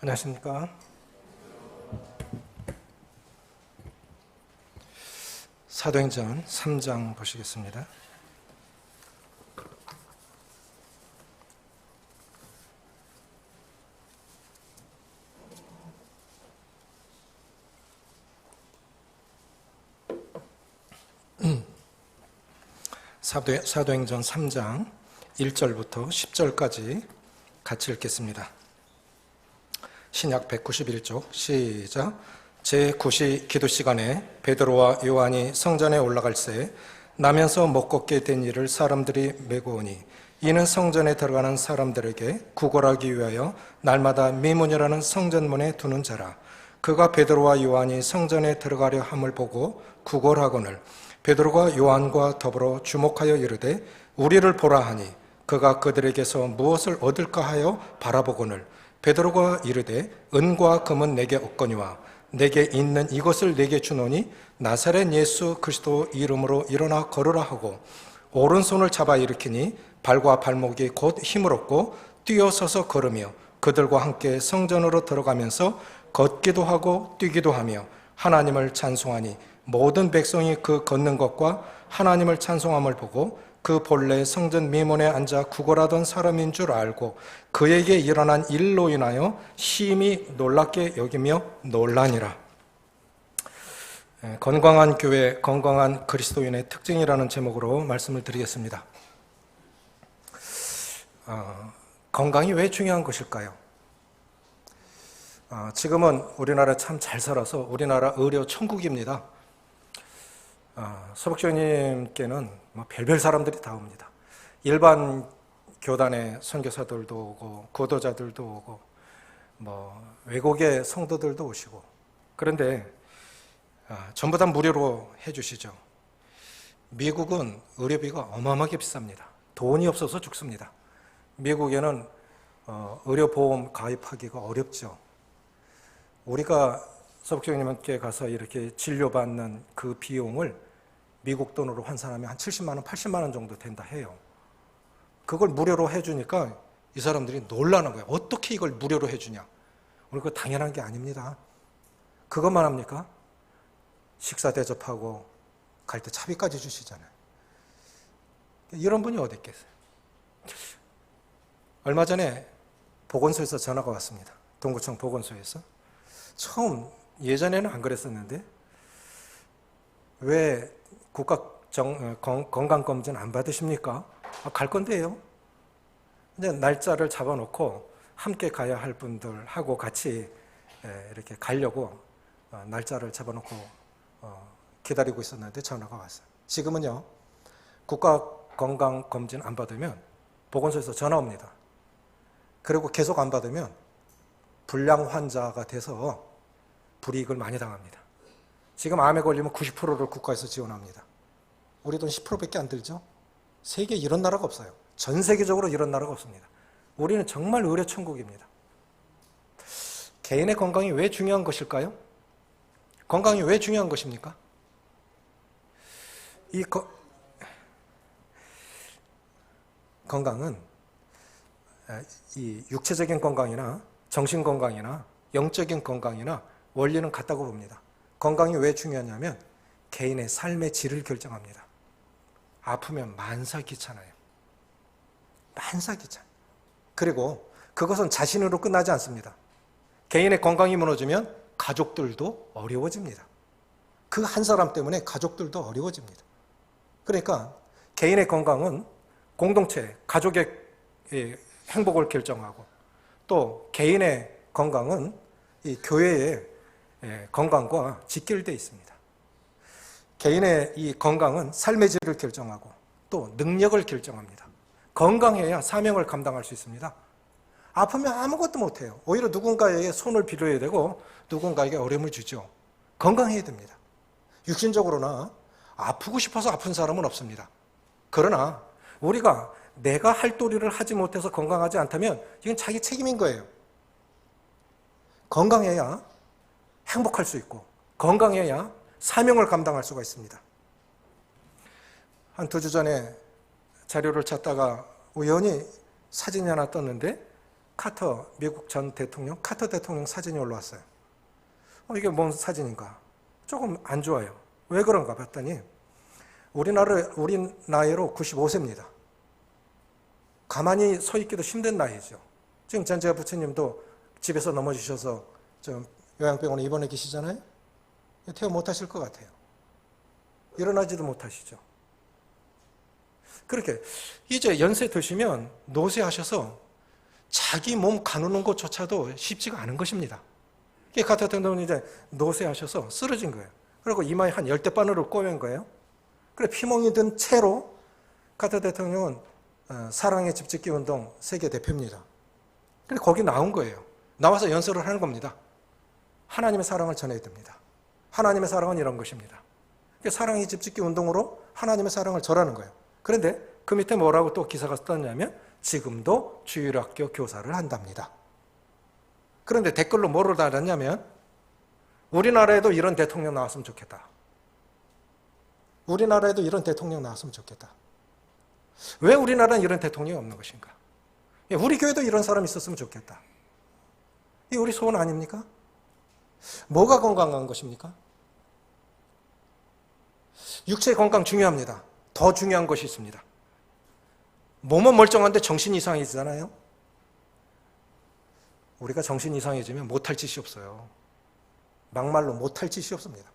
안녕하십니까. 사도행전 3장 보시겠습니다. 사도행전 3장 1절부터 10절까지 같이 읽겠습니다. 신약 191쪽 시작. 제9시 기도 시간에 베드로와 요한이 성전에 올라갈새 나면서 못 걷게 된 이를 사람들이 메고 오니 이는 성전에 들어가는 사람들에게 구걸하기 위하여 날마다 미문이라는 성전문에 두는 자라. 그가 베드로와 요한이 성전에 들어가려 함을 보고 구걸하거늘 베드로가 요한과 더불어 주목하여 이르되 우리를 보라 하니 그가 그들에게서 무엇을 얻을까 하여 바라보거늘 베드로가 이르되 은과 금은 내게 없거니와 내게 있는 이것을 내게 주노니 나사렛 예수 그리스도 이름으로 일어나 걸으라 하고 오른손을 잡아 일으키니 발과 발목이 곧 힘을 얻고 뛰어서서 걸으며 그들과 함께 성전으로 들어가면서 걷기도 하고 뛰기도 하며 하나님을 찬송하니 모든 백성이 그 걷는 것과 하나님을 찬송함을 보고 그 본래 성전 미문에 앉아 구걸하던 사람인 줄 알고 그에게 일어난 일로 인하여 심히 놀랍게 여기며 놀라니라. 건강한 교회, 건강한 그리스도인의 특징이라는 제목으로 말씀을 드리겠습니다. 건강이 왜 중요한 것일까요? 지금은 우리나라 참 잘 살아서 우리나라 의료 천국입니다. 서복주님께는 별별 사람들이 다 옵니다. 일반 교단의 선교사들도 오고 구도자들도 오고 외국의 성도들도 오시고 그런데 전부 다 무료로 해주시죠. 미국은 의료비가 어마어마하게 비쌉니다. 돈이 없어서 죽습니다. 미국에는 의료보험 가입하기가 어렵죠. 우리가 서복주님께 가서 이렇게 진료받는 그 비용을 미국 돈으로 환산하면 한 70만 원, 80만 원 정도 된다 해요. 그걸 무료로 해주니까 이 사람들이 놀라는 거예요. 어떻게 이걸 무료로 해주냐. 우리 그거 당연한 게 아닙니다. 그것만 합니까? 식사 대접하고 갈 때 차비까지 주시잖아요. 이런 분이 어디 있겠어요? 얼마 전에 보건소에서 전화가 왔습니다. 동구청 보건소에서. 처음 예전에는 안 그랬었는데 왜 국가 건강검진 안 받으십니까? 갈 건데요. 이제 날짜를 잡아놓고 함께 가야 할 분들하고 같이 이렇게 가려고 날짜를 잡아놓고 기다리고 있었는데 전화가 왔어요. 지금은요, 국가 건강검진 안 받으면 보건소에서 전화 옵니다. 그리고 계속 안 받으면 불량 환자가 돼서 불이익을 많이 당합니다. 지금 암에 걸리면 90%를 국가에서 지원합니다. 우리 돈 10%밖에 안 들죠? 세계에 이런 나라가 없어요. 전 세계적으로 이런 나라가 없습니다. 우리는 정말 의료 천국입니다. 개인의 건강이 왜 중요한 것일까요? 건강이 왜 중요한 것입니까? 건강은 이 육체적인 건강이나 정신 건강이나 영적인 건강이나 원리는 같다고 봅니다. 건강이 왜 중요하냐면 개인의 삶의 질을 결정합니다. 아프면 만사귀찮아요. 만사귀찮아요. 그리고 그것은 자신으로 끝나지 않습니다. 개인의 건강이 무너지면 가족들도 어려워집니다. 그 한 사람 때문에 가족들도 어려워집니다. 그러니까 개인의 건강은 공동체, 가족의 행복을 결정하고 또 개인의 건강은 이 교회의 건강과 직결되어 있습니다. 개인의 이 건강은 삶의 질을 결정하고 또 능력을 결정합니다. 건강해야 사명을 감당할 수 있습니다. 아프면 아무것도 못해요. 오히려 누군가에게 손을 빌어야 되고 누군가에게 어려움을 주죠. 건강해야 됩니다. 육신적으로나 아프고 싶어서 아픈 사람은 없습니다. 그러나 우리가 내가 할 도리를 하지 못해서 건강하지 않다면 이건 자기 책임인 거예요. 건강해야 행복할 수 있고 건강해야 사명을 감당할 수가 있습니다. 한 2주 전에 자료를 찾다가 우연히 사진이 하나 떴는데 카터, 미국 전 대통령, 카터 대통령 사진이 올라왔어요. 이게 뭔 사진인가? 조금 안 좋아요. 왜 그런가 봤더니 우리 나이로 95세입니다. 가만히 서 있기도 힘든 나이죠. 지금 제 부처님도 집에서 넘어지셔서 좀 요양병원에 입원해 계시잖아요. 퇴원 못 하실 것 같아요. 일어나지도 못하시죠. 그렇게 이제 연세 드시면 노쇠하셔서 자기 몸 가누는 것조차도 쉽지가 않은 것입니다. 카터 대통령이 이제 노쇠하셔서 쓰러진 거예요. 그리고 이마에 한 10대 바늘을 꿰맨 거예요. 그래 피멍이 든 채로 카터 대통령은 사랑의 집짓기 운동 세계 대표입니다. 그래 거기 나온 거예요. 나와서 연설을 하는 겁니다. 하나님의 사랑을 전해야 됩니다. 하나님의 사랑은 이런 것입니다. 사랑의 집짓기 운동으로 하나님의 사랑을 전하는 거예요. 그런데 그 밑에 뭐라고 또 기사가 썼냐면 지금도 주일학교 교사를 한답니다. 그런데 댓글로 뭐를 달았냐면 우리나라에도 이런 대통령 나왔으면 좋겠다. 우리나라에도 이런 대통령 나왔으면 좋겠다. 왜 우리나라는 이런 대통령이 없는 것인가? 우리 교회도 이런 사람이 있었으면 좋겠다. 이게 우리 소원 아닙니까? 뭐가 건강한 것입니까? 육체 건강 중요합니다. 더 중요한 것이 있습니다. 몸은 멀쩡한데 정신 이상해지잖아요. 우리가 정신 이상해지면 못할 짓이 없어요. 막말로 못할 짓이 없습니다.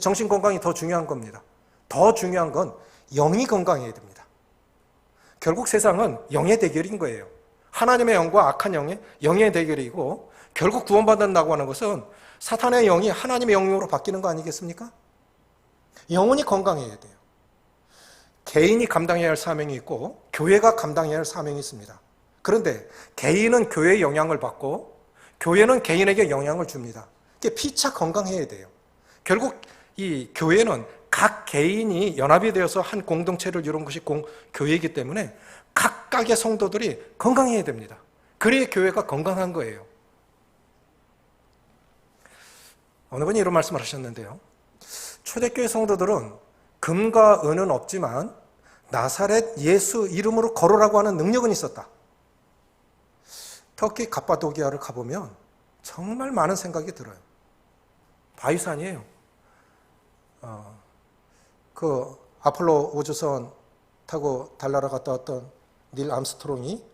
정신 건강이 더 중요한 겁니다. 더 중요한 건 영이 건강해야 됩니다. 결국 세상은 영의 대결인 거예요. 하나님의 영과 악한 영의 대결이고 결국 구원받는다고 하는 것은 사탄의 영이 하나님의 영으로 바뀌는 거 아니겠습니까? 영혼이 건강해야 돼요. 개인이 감당해야 할 사명이 있고 교회가 감당해야 할 사명이 있습니다. 그런데 개인은 교회의 영향을 받고 교회는 개인에게 영향을 줍니다. 이게 피차 건강해야 돼요. 결국 이 교회는 각 개인이 연합이 되어서 한 공동체를 이룬 것이 교회이기 때문에 각각의 성도들이 건강해야 됩니다. 그래야 교회가 건강한 거예요. 어느 분이 이런 말씀을 하셨는데요. 초대교회 성도들은 금과 은은 없지만 나사렛 예수 이름으로 걸으라고 하는 능력은 있었다. 터키 갑바도기아를 가보면 정말 많은 생각이 들어요. 바위산이에요. 그 아폴로 우주선 타고 달나라 갔다 왔던 닐 암스트롱이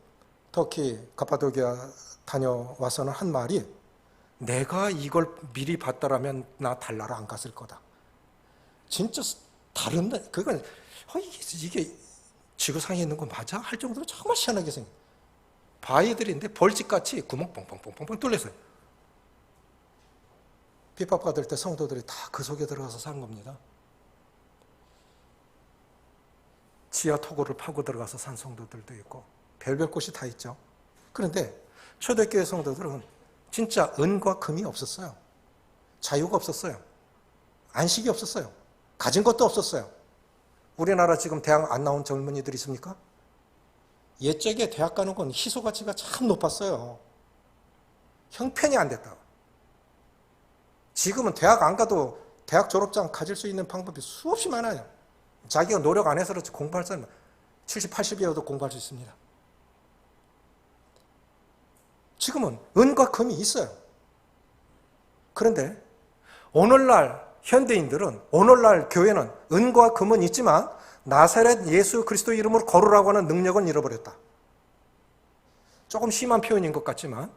터키 갑바도기아 다녀와서는 한 말이 내가 이걸 미리 봤더라면 나 달나라 안 갔을 거다. 진짜 다른다. 그건 이게 지구상에 있는 거 맞아? 할 정도로 정말 희한하게 생겨. 바위들인데 벌집같이 구멍 뻥뻥뻥뻥 뚫렸어요. 비법받을 때 성도들이 다 그 속에 들어가서 산 겁니다. 지하 토굴을 파고 들어가서 산 성도들도 있고 별별 곳이 다 있죠. 그런데 초대교회 성도들은 진짜 은과 금이 없었어요. 자유가 없었어요. 안식이 없었어요. 가진 것도 없었어요. 우리나라 지금 대학 안 나온 젊은이들 있습니까? 옛적에 대학 가는 건 희소 가치가 참 높았어요. 형편이 안 됐다. 지금은 대학 안 가도 대학 졸업장 가질 수 있는 방법이 수없이 많아요. 자기가 노력 안 해서 그렇지 공부할 사람은 70, 80이어도 공부할 수 있습니다. 지금은 은과 금이 있어요. 그런데 오늘날 현대인들은 오늘날 교회는 은과 금은 있지만 나사렛 예수 그리스도 이름으로 걸으라고 하는 능력은 잃어버렸다. 조금 심한 표현인 것 같지만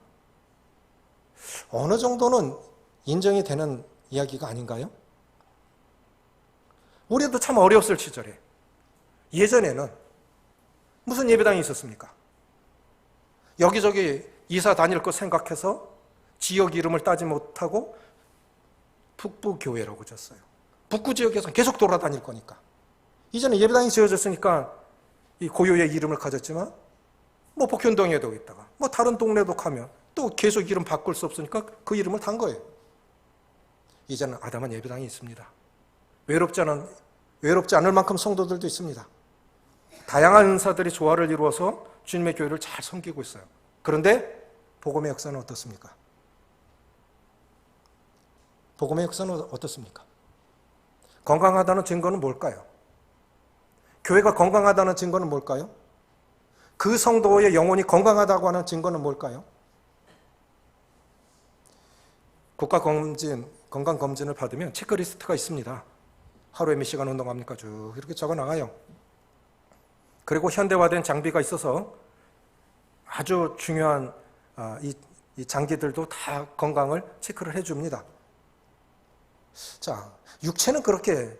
어느 정도는 인정이 되는 이야기가 아닌가요? 우리도 참 어려웠을 시절에 예전에는 무슨 예배당이 있었습니까? 여기저기 이사 다닐 것 생각해서 지역 이름을 따지 못하고 북부교회라고 졌어요. 북구 지역에서 계속 돌아다닐 거니까. 이제는 예배당이 지어졌으니까 이 고유의 이름을 가졌지만 뭐 복현동에도 있다가 뭐 다른 동네도 가면 또 계속 이름 바꿀 수 없으니까 그 이름을 단 거예요. 이제는 아담한 예배당이 있습니다. 외롭지 않을 만큼 성도들도 있습니다. 다양한 은사들이 조화를 이루어서 주님의 교회를 잘 섬기고 있어요. 그런데 복음의 역사는 어떻습니까? 복음의 역사는 어떻습니까? 건강하다는 증거는 뭘까요? 교회가 건강하다는 증거는 뭘까요? 그 성도의 영혼이 건강하다고 하는 증거는 뭘까요? 건강검진을 받으면 체크리스트가 있습니다. 하루에 몇 시간 운동합니까? 쭉 이렇게 적어 나가요. 그리고 현대화된 장비가 있어서 아주 중요한 이 장기들도 다 건강을 체크를 해줍니다. 자, 육체는 그렇게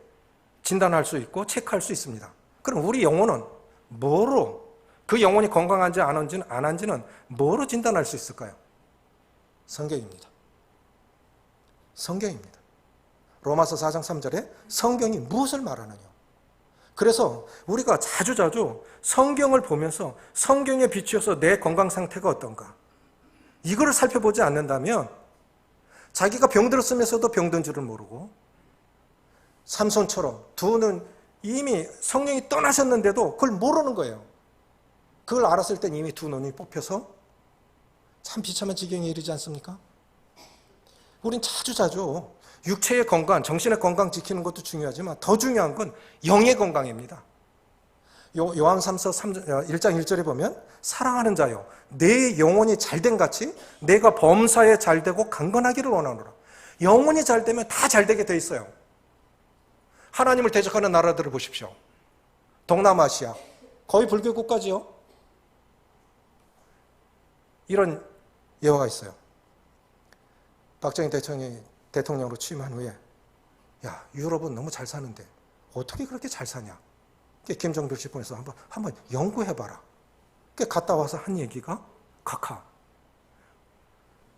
진단할 수 있고 체크할 수 있습니다. 그럼 우리 영혼은 뭐로, 그 영혼이 건강한지 안 한지는 뭐로 진단할 수 있을까요? 성경입니다. 성경입니다. 로마서 4장 3절에 성경이 무엇을 말하느냐. 그래서 우리가 자주자주 성경을 보면서 성경에 비추어서 내 건강 상태가 어떤가, 이거를 살펴보지 않는다면 자기가 병들었으면서도 병든 줄을 모르고, 삼손처럼 두 눈 이미 성령이 떠나셨는데도 그걸 모르는 거예요. 그걸 알았을 땐 이미 두 눈이 뽑혀서 참 비참한 지경에 이르지 않습니까? 우린 자주자주 육체의 건강, 정신의 건강 지키는 것도 중요하지만 더 중요한 건 영의 건강입니다. 요한삼서 1장 1절에 보면 사랑하는 자여 내 영혼이 잘된 같이 내가 범사에 잘되고 강건하기를 원하노라. 영혼이 잘되면 다 잘되게 돼 있어요. 하나님을 대적하는 나라들을 보십시오. 동남아시아 거의 불교 국가지요. 이런 예화가 있어요. 박정희 대통령으로 취임한 후에 야, 유럽은 너무 잘 사는데 어떻게 그렇게 잘 사냐. 김정필 집권에서 한번 연구해봐라. 갔다 와서 한 얘기가 각하,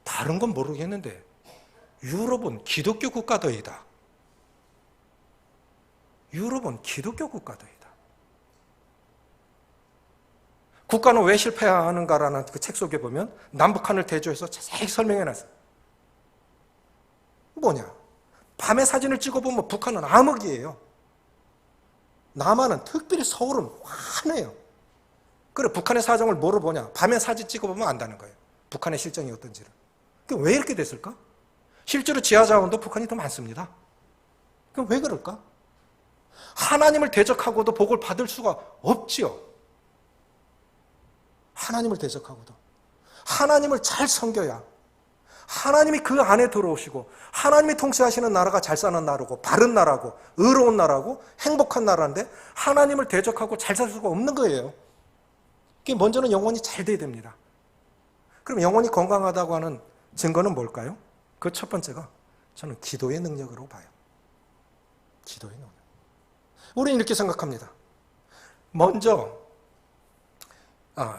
다른 건 모르겠는데 유럽은 기독교 국가더이다. 유럽은 기독교 국가더이다. 국가는 왜 실패하는가라는 그 책 속에 보면 남북한을 대조해서 자세히 설명해놨어요. 뭐냐? 밤에 사진을 찍어보면 북한은 암흑이에요. 남한은, 특별히 서울은 환해요. 그래, 북한의 사정을 뭐로 보냐? 밤에 사진 찍어보면 안다는 거예요. 북한의 실정이 어떤지를. 왜 이렇게 됐을까? 실제로 지하자원도 북한이 더 많습니다. 그럼 왜 그럴까? 하나님을 대적하고도 복을 받을 수가 없지요. 하나님을 대적하고도. 하나님을 잘 섬겨야 하나님이 그 안에 들어오시고 하나님이 통치하시는 나라가 잘 사는 나라고 바른 나라고 의로운 나라고 행복한 나라인데 하나님을 대적하고 잘 살 수가 없는 거예요. 먼저는 영혼이 잘 돼야 됩니다. 그럼 영혼이 건강하다고 하는 증거는 뭘까요? 그 첫 번째가 저는 기도의 능력으로 봐요. 기도의 능력. 우리는 이렇게 생각합니다. 먼저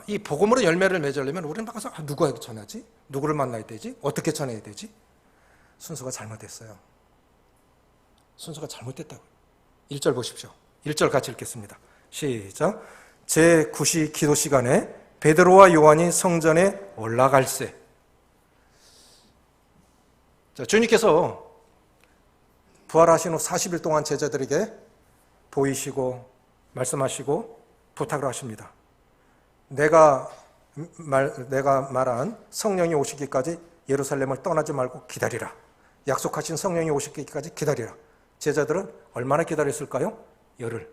이 복음으로 열매를 맺으려면 우리는 나가서 누구에게 전하지? 누구를 만나야 되지? 어떻게 전해야 되지? 순서가 잘못됐어요. 순서가 잘못됐다고요. 1절 보십시오. 1절 같이 읽겠습니다. 시작. 제9시 기도 시간에 베드로와 요한이 성전에 올라갈새. 자, 주님께서 부활하신 후 40일 동안 제자들에게 보이시고 말씀하시고 부탁을 하십니다. 내가 말한 성령이 오시기까지 예루살렘을 떠나지 말고 기다리라. 약속하신 성령이 오시기까지 기다리라. 제자들은 얼마나 기다렸을까요? 열흘.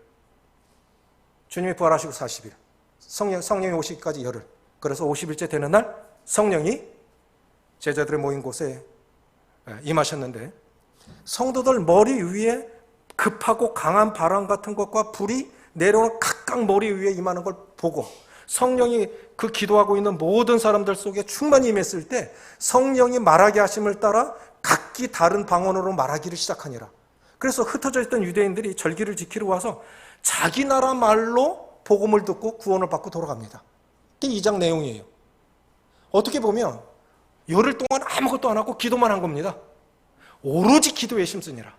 주님이 부활하시고 40일. 성령이 오시기까지 열흘. 그래서 50일째 되는 날 성령이 제자들의 모인 곳에 임하셨는데, 성도들 머리 위에 급하고 강한 바람 같은 것과 불이 내려오는 각각 머리 위에 임하는 걸 보고 성령이 그 기도하고 있는 모든 사람들 속에 충만히 임했을 때 성령이 말하게 하심을 따라 각기 다른 방언으로 말하기를 시작하니라. 그래서 흩어져 있던 유대인들이 절기를 지키러 와서 자기 나라 말로 복음을 듣고 구원을 받고 돌아갑니다. 그게 2장 내용이에요. 어떻게 보면 열흘 동안 아무것도 안 하고 기도만 한 겁니다. 오로지 기도에 힘쓰니라.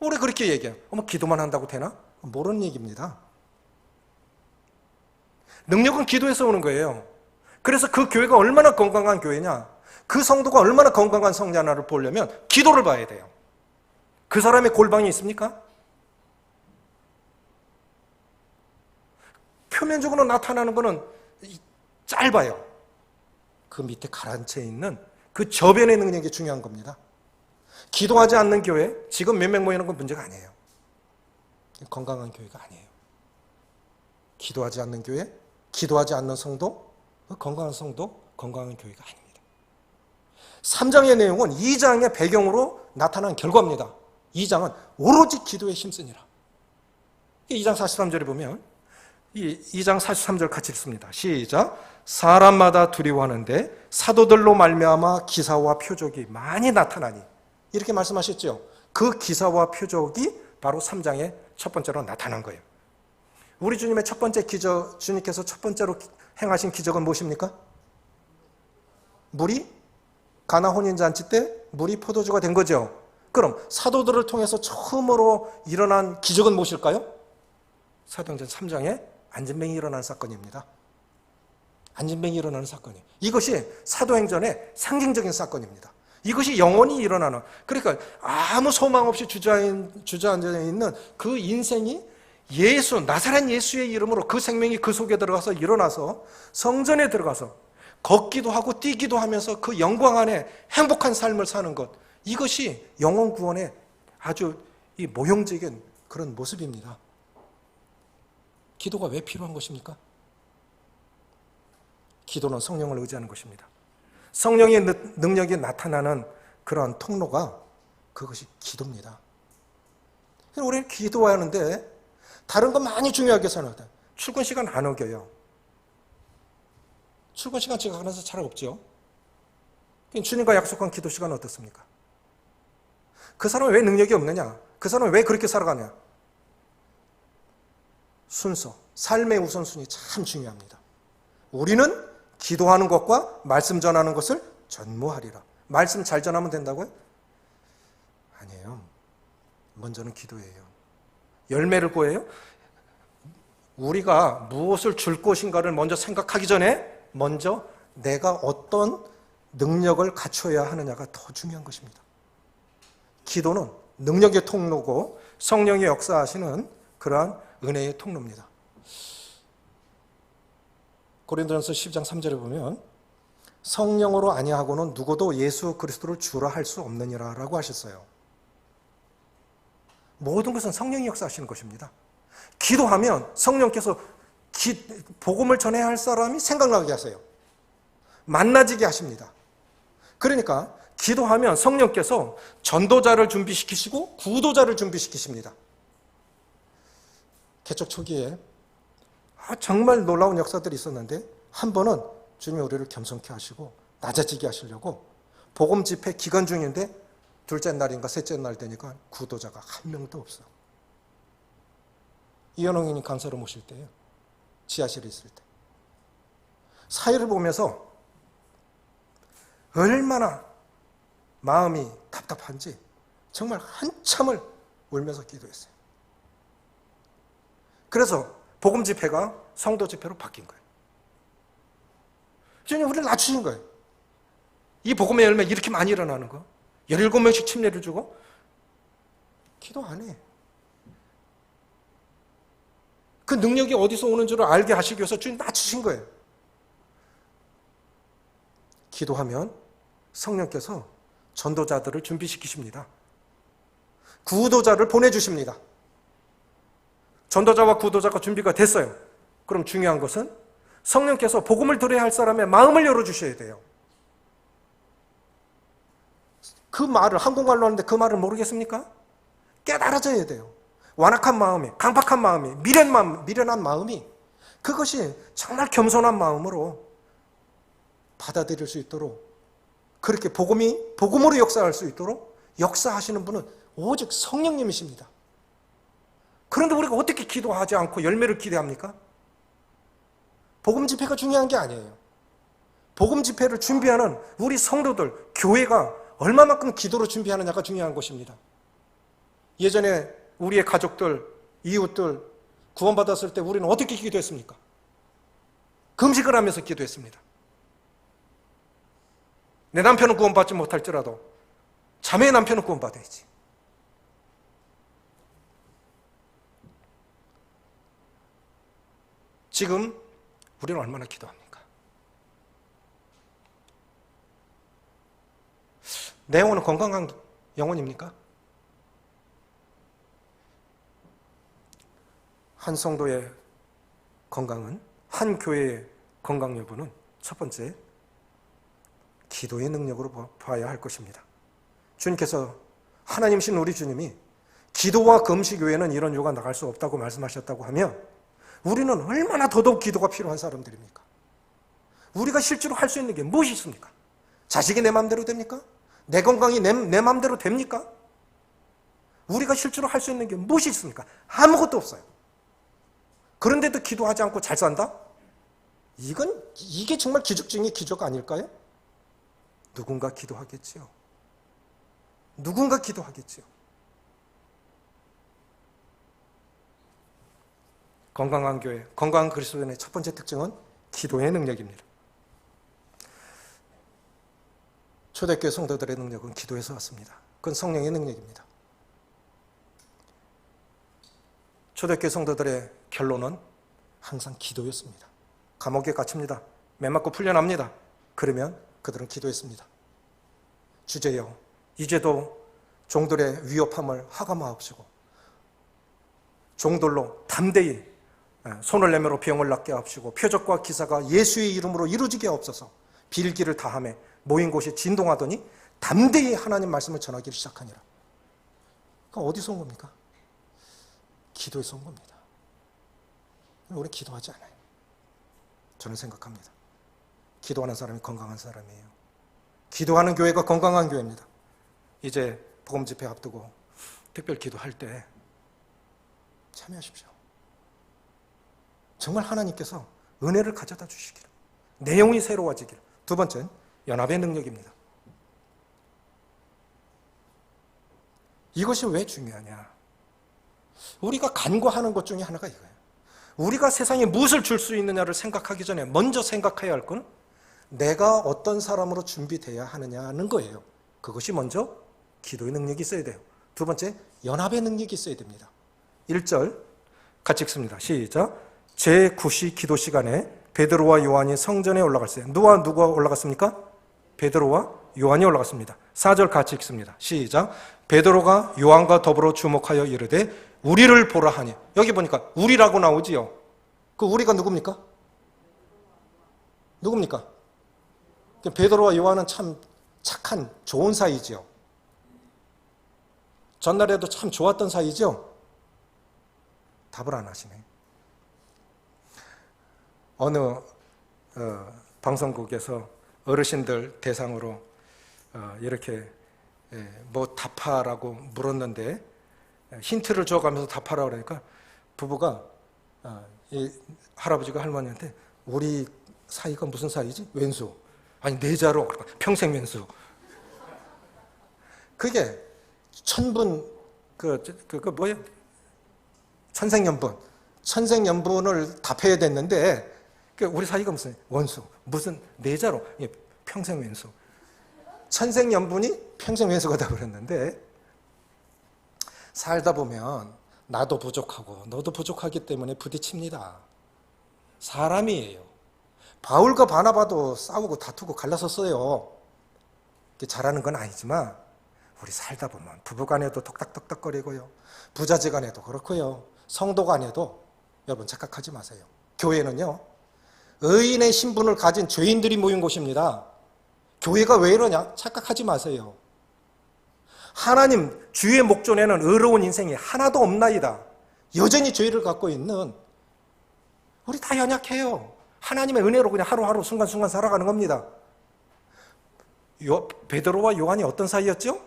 우리 그렇게 얘기해요. 기도만 한다고 되나? 모르는 얘기입니다. 능력은 기도에서 오는 거예요. 그래서 그 교회가 얼마나 건강한 교회냐, 그 성도가 얼마나 건강한 성자나를 보려면 기도를 봐야 돼요. 그 사람의 골방이 있습니까? 표면적으로 나타나는 것은 짧아요. 그 밑에 가라앉혀 있는 그 저변의 능력이 중요한 겁니다. 기도하지 않는 교회, 지금 몇 명 모이는 건 문제가 아니에요. 건강한 교회가 아니에요. 기도하지 않는 교회, 기도하지 않는 성도, 건강한 성도, 건강한 교회가 아닙니다. 3장의 내용은 2장의 배경으로 나타난 결과입니다. 2장은 오로지 기도에 힘쓰니라. 2장 43절에 보면 이 2장 43절 같이 읽습니다. 시작. 사람마다 두려워하는데 사도들로 말미암아 기사와 표적이 많이 나타나니, 이렇게 말씀하셨죠. 그 기사와 표적이 바로 3장의 첫 번째로 나타난 거예요. 우리 주님의 첫 번째 기적, 주님께서 첫 번째로 행하신 기적은 무엇입니까? 물이 가나 혼인잔치 때 물이 포도주가 된 거죠. 그럼 사도들을 통해서 처음으로 일어난 기적은 무엇일까요? 사도행전 3장에 안진뱅이 일어난 사건입니다. 안진뱅이 일어나는 사건이에요. 이것이 사도행전의 상징적인 사건입니다. 이것이 영원히 일어나는, 그러니까 아무 소망 없이 주저앉아 있는 그 인생이 예수, 나사렛 예수의 이름으로 그 생명이 그 속에 들어가서 일어나서 성전에 들어가서 걷기도 하고 뛰기도 하면서 그 영광 안에 행복한 삶을 사는 것, 이것이 영혼 구원의 아주 이 모형적인 그런 모습입니다. 기도가 왜 필요한 것입니까? 기도는 성령을 의지하는 것입니다. 성령의 능력이 나타나는 그러한 통로가 그것이 기도입니다. 우리는 기도하는데 다른 거 많이 중요하게 생각해요. 출근 시간 안 어겨요. 출근 시간 제가 가면서 잘 없죠. 주님과 약속한 기도 시간은 어떻습니까? 그 사람은 왜 능력이 없느냐? 그 사람은 왜 그렇게 살아가냐? 순서, 삶의 우선순위 참 중요합니다. 우리는 기도하는 것과 말씀 전하는 것을 전무하리라. 말씀 잘 전하면 된다고요? 아니에요. 먼저는 기도예요. 열매를 구해요? 우리가 무엇을 줄 것인가를 먼저 생각하기 전에 먼저 내가 어떤 능력을 갖춰야 하느냐가 더 중요한 것입니다. 기도는 능력의 통로고 성령의 역사하시는 그러한 은혜의 통로입니다. 고린도전서 10장 3절에 보면 성령으로 아니하고는 누구도 예수 그리스도를 주라 할 수 없느니라 라고 하셨어요. 모든 것은 성령이 역사하시는 것입니다. 기도하면 성령께서 복음을 전해야 할 사람이 생각나게 하세요. 만나지게 하십니다. 그러니까 기도하면 성령께서 전도자를 준비시키시고 구도자를 준비시키십니다. 개척 초기에 정말 놀라운 역사들이 있었는데 한 번은 주님이 우리를 겸손케 하시고 낮아지게 하시려고 복음 집회 기간 중인데 둘째 날인가 셋째 날 되니까 구도자가 한 명도 없어. 이현홍이님 강사로 모실 때요. 지하실에 있을 때. 사회를 보면서 얼마나 마음이 답답한지 정말 한참을 울면서 기도했어요. 그래서 복음 집회가 성도 집회로 바뀐 거예요. 주님 우리를 낮추신 거예요. 이 복음의 열매 이렇게 많이 일어나는 거. 17명씩 침례를 주고 기도 안 해. 그 능력이 어디서 오는 줄을 알게 하시기 위해서 주님 낮추신 거예요. 기도하면 성령께서 전도자들을 준비시키십니다. 구도자를 보내주십니다. 전도자와 구도자가 준비가 됐어요. 그럼 중요한 것은 성령께서 복음을 들어야 할 사람의 마음을 열어주셔야 돼요. 그 말을 한국말로 하는데 그 말을 모르겠습니까? 깨달아져야 돼요. 완악한 마음이, 강박한 마음이, 미련한 마음이 그것이 정말 겸손한 마음으로 받아들일 수 있도록 그렇게 복음으로 역사할 수 있도록 역사하시는 분은 오직 성령님이십니다. 그런데 우리가 어떻게 기도하지 않고 열매를 기대합니까? 복음 집회가 중요한 게 아니에요. 복음 집회를 준비하는 우리 성도들, 교회가 얼마만큼 기도로 준비하느냐가 중요한 것입니다. 예전에 우리의 가족들, 이웃들 구원받았을 때 우리는 어떻게 기도했습니까? 금식을 하면서 기도했습니다. 내 남편은 구원받지 못할지라도 자매의 남편은 구원받아야지. 지금 우리는 얼마나 기도합니까? 내 영혼은 건강한 영혼입니까? 한 성도의 건강은 한 교회의 건강 여부는 첫 번째, 기도의 능력으로 봐야 할 것입니다. 주님께서, 하나님이신 우리 주님이 기도와 금식 외에는 이런 요가 나갈 수 없다고 말씀하셨다고 하면 우리는 얼마나 더더욱 기도가 필요한 사람들입니까? 우리가 실제로 할 수 있는 게 무엇이 있습니까? 자식이 내 마음대로 됩니까? 내 건강이 내 마음대로 됩니까? 우리가 실제로 할 수 있는 게 무엇이 있습니까? 아무것도 없어요. 그런데도 기도하지 않고 잘 산다? 이게 정말 기적 중에 기적 아닐까요? 누군가 기도하겠지요. 누군가 기도하겠지요. 건강한 교회, 건강한 그리스도인의 첫 번째 특징은 기도의 능력입니다. 초대교회 성도들의 능력은 기도에서 왔습니다. 그건 성령의 능력입니다. 초대교회 성도들의 결론은 항상 기도였습니다. 감옥에 갇힙니다. 매 맞고 풀려납니다. 그러면 그들은 기도했습니다. 주제여, 이제도 종들의 위협함을 하감하옵시고 종들로 담대히 손을 내밀어 병을 낫게 하옵시고 표적과 기사가 예수의 이름으로 이루어지게 하옵소서. 빌기를 다하며 모인 곳이 진동하더니 담대히 하나님 말씀을 전하기 시작하니라. 그러니까 어디서 온 겁니까? 기도에서 온 겁니다. 우리 기도하지 않아요. 저는 생각합니다. 기도하는 사람이 건강한 사람이에요. 기도하는 교회가 건강한 교회입니다. 이제 복음 집회 앞두고 특별 기도할 때 참여하십시오. 정말 하나님께서 은혜를 가져다 주시기를, 내용이 새로워지기를. 두 번째는 연합의 능력입니다. 이것이 왜 중요하냐? 우리가 간구하는 것 중에 하나가 이거예요. 우리가 세상에 무엇을 줄 수 있느냐를 생각하기 전에 먼저 생각해야 할 건 내가 어떤 사람으로 준비되어야 하느냐는 거예요. 그것이 먼저 기도의 능력이 있어야 돼요. 두 번째, 연합의 능력이 있어야 됩니다. 1절 같이 읽습니다. 시작. 제9시 기도 시간에 베드로와 요한이 성전에 올라갔어요. 누가 올라갔습니까? 베드로와 요한이 올라갔습니다. 4절 같이 읽습니다. 시작. 베드로가 요한과 더불어 주목하여 이르되 우리를 보라 하니. 여기 보니까 우리라고 나오지요. 그 우리가 누굽니까? 누굽니까? 베드로와 요한은 참 착한 좋은 사이지요. 전날에도 참 좋았던 사이죠. 답을 안 하시네. 어느 방송국에서 어르신들 대상으로 이렇게 뭐 답하라고 물었는데 힌트를 줘가면서 답하라고 그러니까 부부가 이 할아버지가 할머니한테 우리 사이가 무슨 사이지? 왼수. 아니 내자로 평생 왼수. 그게 천분 뭐예요? 천생연분을 답해야 됐는데 우리 사이가 무슨 원수, 무슨 내자로 평생 왼수. 천생연분이 평생 왼수가 되어버렸는데 살다 보면 나도 부족하고 너도 부족하기 때문에 부딪힙니다. 사람이에요. 바울과 바나바도 싸우고 다투고 갈라섰어요. 잘하는 건 아니지만 우리 살다 보면 부부간에도 톡닥톡닥거리고요. 부자지간에도 그렇고요. 성도간에도 여러분 착각하지 마세요. 교회는요. 의인의 신분을 가진 죄인들이 모인 곳입니다. 교회가 왜 이러냐? 착각하지 마세요. 하나님 주의 목전에는 의로운 인생이 하나도 없나이다. 여전히 죄를 갖고 있는 우리 다 연약해요. 하나님의 은혜로 그냥 하루하루 순간순간 살아가는 겁니다. 베드로와 요한이 어떤 사이였죠?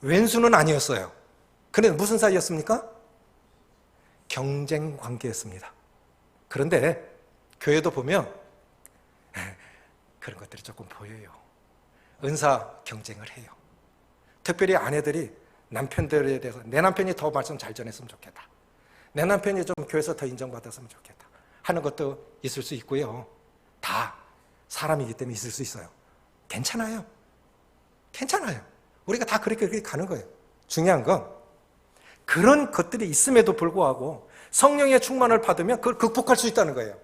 왼수는 아니었어요. 그런데 무슨 사이였습니까? 경쟁 관계였습니다. 그런데 교회도 보면 그런 것들이 조금 보여요. 은사 경쟁을 해요. 특별히 아내들이 남편들에 대해서 내 남편이 더 말씀 잘 전했으면 좋겠다. 내 남편이 좀 교회에서 더 인정받았으면 좋겠다. 하는 것도 있을 수 있고요. 다 사람이기 때문에 있을 수 있어요. 괜찮아요. 괜찮아요. 우리가 다 그렇게 가는 거예요. 중요한 건 그런 것들이 있음에도 불구하고 성령의 충만을 받으면 그걸 극복할 수 있다는 거예요.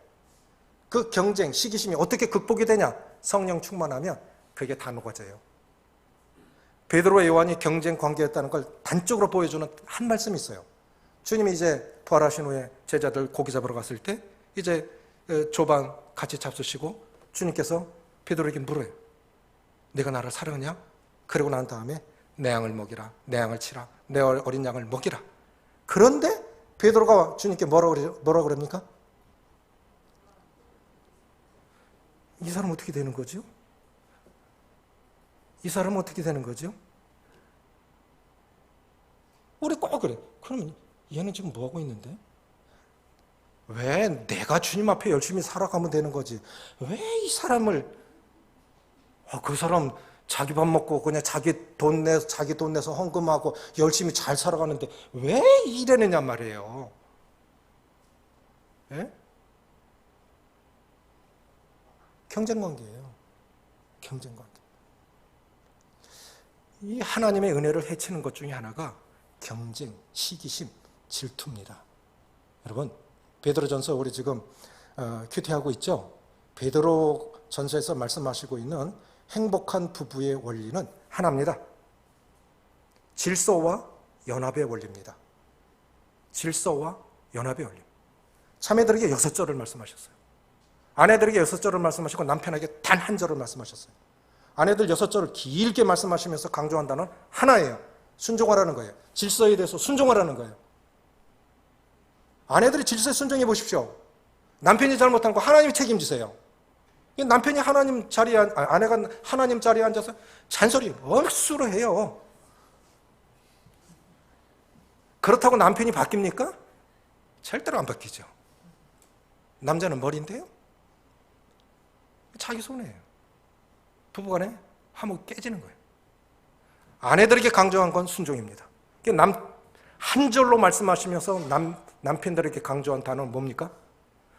그 경쟁, 시기심이 어떻게 극복이 되냐? 성령 충만하면 그게 다 녹아져요. 베드로와 요한이 경쟁 관계였다는 걸 단적으로 보여주는 한 말씀이 있어요. 주님이 이제 부활하신 후에 제자들 고기 잡으러 갔을 때 이제 조반 같이 잡수시고 주님께서 베드로에게 물어요. 네가 나를 사랑하냐? 그러고 난 다음에 내 양을 먹이라, 내 양을 치라, 내 어린 양을 먹이라. 그런데 베드로가 주님께 뭐라고 그럽니까? 이 사람 어떻게 되는 거죠? 이 사람은 어떻게 되는 거죠? 우리 꼭 그래. 그러면 얘는 지금 뭐 하고 있는데? 왜 내가 주님 앞에 열심히 살아가면 되는 거지? 왜 이 사람을, 그 사람 자기 밥 먹고 그냥 자기 돈 내서 헌금하고 열심히 잘 살아가는데 왜 이러느냐 말이에요. 예? 경쟁관계예요. 경쟁관계. 이 하나님의 은혜를 해치는 것 중에 하나가 경쟁, 시기심, 질투입니다. 여러분, 베드로전서 우리 지금 큐티하고 있죠? 베드로전서에서 말씀하시고 있는 행복한 부부의 원리는 하나입니다. 질서와 연합의 원리입니다. 질서와 연합의 원리. 자매들에게 6절을 말씀하셨어요. 아내들에게 6절을 말씀하시고 남편에게 단 한 절을 말씀하셨어요. 아내들 6절을 길게 말씀하시면서 강조한 단어는 하나예요. 순종하라는 거예요. 질서에 대해서 순종하라는 거예요. 아내들이 질서에 순종해 보십시오. 남편이 잘못한 거 하나님이 책임지세요. 남편이 아내가 하나님 자리에 앉아서 잔소리 억수로 해요. 그렇다고 남편이 바뀝니까? 절대로 안 바뀌죠. 남자는 머리인데요. 자기 손해예요. 부부간에 화목이 깨지는 거예요. 아내들에게 강조한 건 순종입니다. 한 절로 말씀하시면서 남편들에게 강조한 단어는 뭡니까?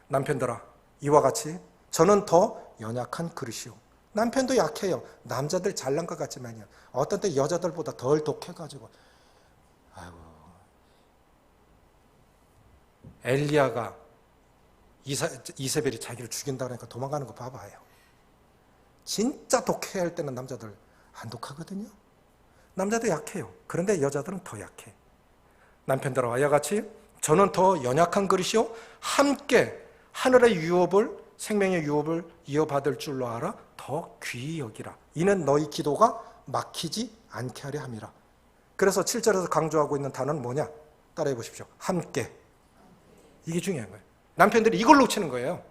남편들아, 이와 같이 저는 더 연약한 그릇이요. 남편도 약해요. 남자들 잘난 것 같지만요. 어떤 때 여자들보다 덜 독해가지고. 아이고. 엘리야가 이세벨이 자기를 죽인다 그러니까 도망가는 거 봐봐요. 진짜 독해야 할 때는 남자들 안 독하거든요. 남자도 약해요. 그런데 여자들은 더 약해. 남편들아 이와 같이 저는 더 연약한 그릇이요 함께 하늘의 유업을 생명의 유업을 이어받을 줄로 알아 더 귀히 여기라. 이는 너희 기도가 막히지 않게 하려 함이라. 그래서 7절에서 강조하고 있는 단어는 뭐냐? 따라해 보십시오. 함께. 이게 중요한 거예요. 남편들이 이걸 놓치는 거예요.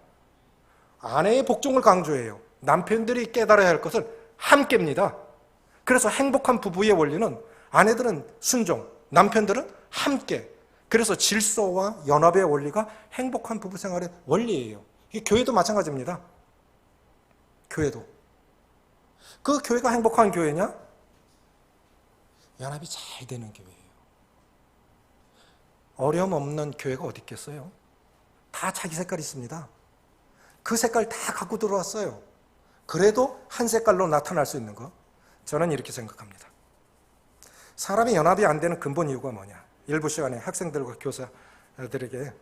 아내의 복종을 강조해요. 남편들이 깨달아야 할 것은 함께입니다. 그래서 행복한 부부의 원리는 아내들은 순종, 남편들은 함께. 그래서 질서와 연합의 원리가 행복한 부부 생활의 원리예요. 이게 교회도 마찬가지입니다. 교회도. 그 교회가 행복한 교회냐? 연합이 잘 되는 교회예요. 어려움 없는 교회가 어디 있겠어요? 다 자기 색깔이 있습니다. 그 색깔 다 갖고 들어왔어요. 그래도 한 색깔로 나타날 수 있는 거, 저는 이렇게 생각합니다. 사람이 연합이 안 되는 근본 이유가 뭐냐? 일부 시간에 학생들과 교사들에게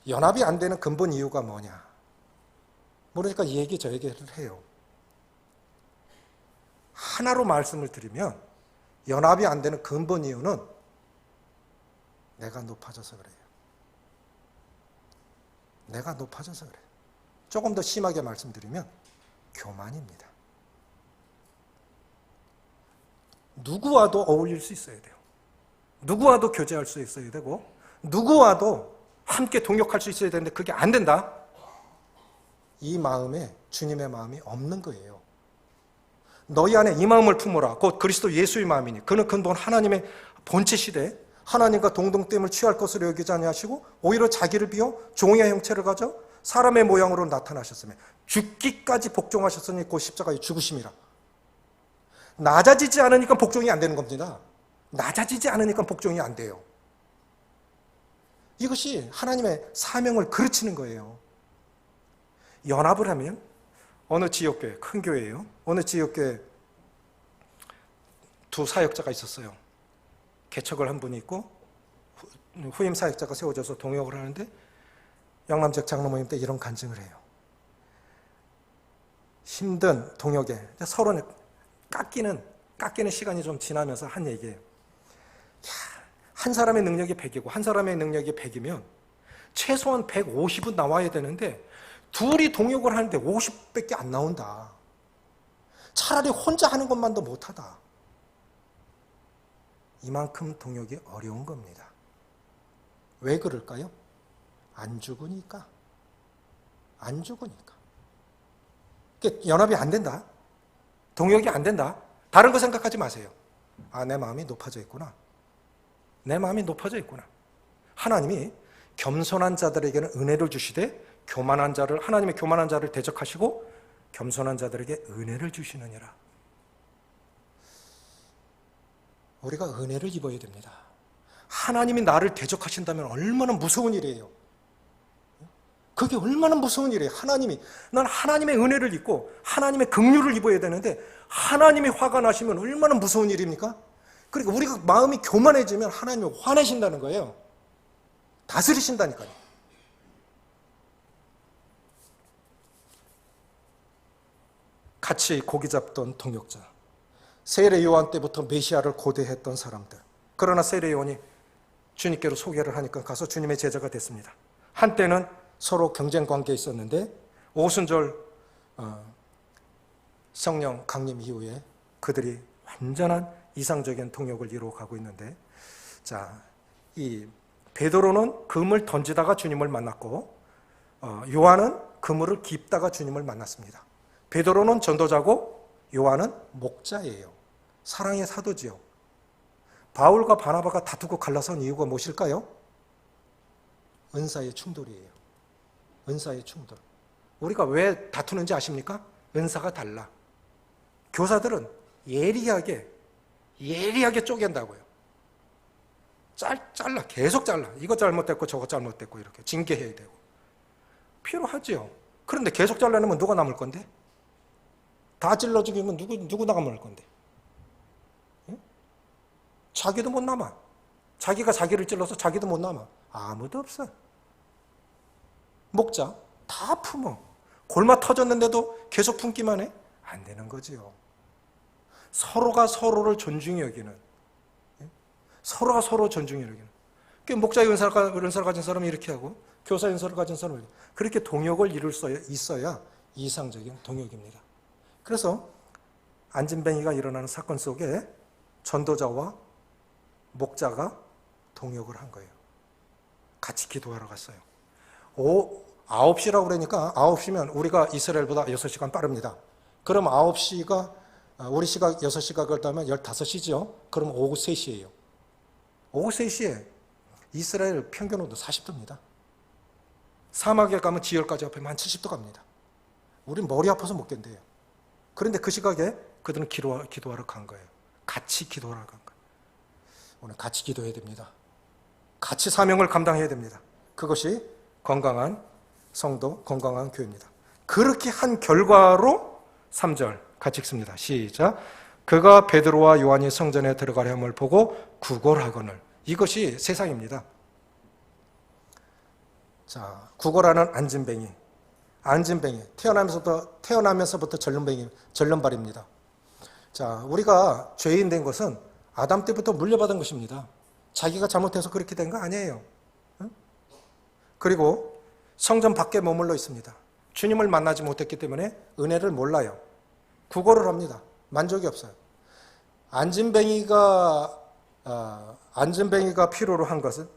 연합이 안 되는 근본 이유가 뭐냐? 모르니까 이 얘기 저 얘기를 해요. 하나로 말씀을 드리면 연합이 안 되는 근본 이유는 내가 높아져서 그래요. 내가 높아져서 그래요. 조금 더 심하게 말씀드리면 교만입니다. 누구와도 어울릴 수 있어야 돼요. 누구와도 교제할 수 있어야 되고 누구와도 함께 동역할 수 있어야 되는데 그게 안 된다. 이 마음에 주님의 마음이 없는 거예요. 너희 안에 이 마음을 품어라. 곧 그리스도 예수의 마음이니 그는 근본 하나님의 본체시되 하나님과 동등됨을 취할 것으로 여기지 아니하시고 오히려 자기를 비워 종의 형체를 가져 사람의 모양으로 나타나셨으며 죽기까지 복종하셨으니 곧 십자가의 죽으심이라. 낮아지지 않으니까 복종이 안 되는 겁니다. 낮아지지 않으니까 복종이 안 돼요. 이것이 하나님의 사명을 그르치는 거예요. 연합을 하면 어느 지역교회, 큰 교회예요. 어느 지역교회 두 사역자가 있었어요. 개척을 한 분이 있고 후임 사역자가 세워져서 동역을 하는데 영남지역 장로모임 때 이런 간증을 해요. 힘든 동역에 서로 깎이는 시간이 좀 지나면서 한 얘기예요. 한 사람의 능력이 100이고 한 사람의 능력이 100이면 최소한 150은 나와야 되는데 둘이 동역을 하는데 50밖에 안 나온다. 차라리 혼자 하는 것만도 못하다. 이만큼 동역이 어려운 겁니다. 왜 그럴까요? 안 죽으니까. 안 죽으니까. 연합이 안 된다. 동역이 안 된다. 다른 거 생각하지 마세요. 아, 내 마음이 높아져 있구나. 내 마음이 높아져 있구나. 하나님이 겸손한 자들에게는 은혜를 주시되 하나님의 교만한 자를 대적하시고 겸손한 자들에게 은혜를 주시느니라. 우리가 은혜를 입어야 됩니다. 하나님이 나를 대적하신다면 얼마나 무서운 일이에요. 그게 얼마나 무서운 일이에요. 난 하나님의 은혜를 입고 하나님의 긍휼을 입어야 되는데 하나님이 화가 나시면 얼마나 무서운 일입니까? 그러니까 우리가 마음이 교만해지면 하나님이 화내신다는 거예요. 다스리신다니까요. 같이 고기 잡던 동역자, 세례 요한 때부터 메시아를 고대했던 사람들. 그러나 세례 요한이 주님께로 소개를 하니까 가서 주님의 제자가 됐습니다. 한때는 서로 경쟁 관계에 있었는데 오순절 성령 강림 이후에 그들이 완전한 이상적인 동역을 이루어가고 있는데, 자, 이 베드로는 그물 던지다가 주님을 만났고 요한은 그물을 깁다가 주님을 만났습니다. 베드로는 전도자고 요한은 목자예요. 사랑의 사도지요. 바울과 바나바가 다투고 갈라선 이유가 무엇일까요? 은사의 충돌이에요. 은사의 충돌. 우리가 왜 다투는지 아십니까? 은사가 달라. 교사들은 예리하게 쪼갠다고요. 잘라, 계속 잘라. 이거 잘못됐고 저거 잘못됐고 이렇게 징계해야 되고. 필요하지요. 그런데 계속 잘라내면 누가 남을 건데? 다 찔러 죽이면 누구 남을 건데? 응? 자기도 못 남아. 자기가 자기를 찔러서 자기도 못 남아. 아무도 없어. 목자 다 품어. 골마 터졌는데도 계속 품기만 해? 안 되는 거지요. 서로가 서로를 존중히 여기는, 서로가 서로 존중히 여기는. 목자의 은사를 가진 사람이 이렇게 하고 교사의 은사를 가진 사람이 그렇게 동역을 이룰 수 있어야 이상적인 동역입니다. 그래서 안진뱅이가 일어나는 사건 속에 전도자와 목자가 동역을 한 거예요. 같이 기도하러 갔어요. 9시라고 그러니까 9시면 우리가 이스라엘보다 6시간 빠릅니다. 그럼 9시가 우리 시각 6시가 그렇다면 15시죠. 그럼 오후 3시예요. 오후 3시에 이스라엘 평균 온도 40도입니다. 사막에 가면 지열까지 앞에만 70도 갑니다. 우린 머리 아파서 못 견뎌요. 그런데 그 시각에 그들은 기도하러 간 거예요. 같이 기도하러 간 거예요. 오늘 같이 기도해야 됩니다. 같이 사명을 감당해야 됩니다. 그것이 건강한 성도, 건강한 교회입니다. 그렇게 한 결과로 3절 같이 읽습니다. 시작. 그가 베드로와 요한이 성전에 들어가려 함을 보고 구걸하거늘. 이것이 세상입니다. 자, 구걸하는 안진뱅이. 태어나면서부터 절름발입니다. 자, 우리가 죄인 된 것은 아담 때부터 물려받은 것입니다. 자기가 잘못해서 그렇게 된 거 아니에요. 응? 그리고 성전 밖에 머물러 있습니다. 주님을 만나지 못했기 때문에 은혜를 몰라요. 구걸을 합니다. 만족이 없어요. 안진뱅이가 필요로 한 것은,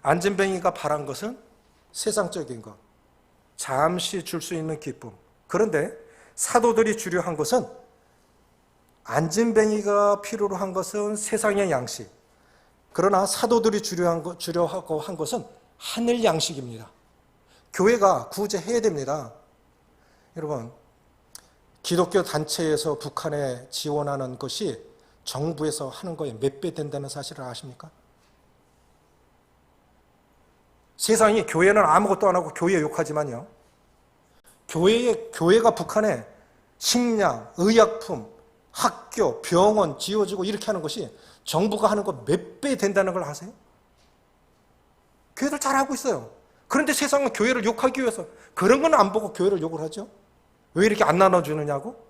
안진뱅이가 바란 것은 세상적인 것, 잠시 줄 수 있는 기쁨. 그런데 사도들이 주려 한 것은, 안진뱅이가 필요로 한 것은 세상의 양식. 그러나 사도들이 주려하고 한 것은 하늘 양식입니다. 교회가 구제해야 됩니다. 여러분, 기독교 단체에서 북한에 지원하는 것이 정부에서 하는 거에 몇 배 된다는 사실을 아십니까? 세상이 교회는 아무것도 안 하고 교회 욕하지만요. 교회가 북한에 식량, 의약품, 학교, 병원 지어주고 이렇게 하는 것이 정부가 하는 것 몇 배 된다는 걸 아세요? 교회들 잘하고 있어요. 그런데 세상은 교회를 욕하기 위해서 그런 건 안 보고 교회를 욕을 하죠. 왜 이렇게 안 나눠주느냐고?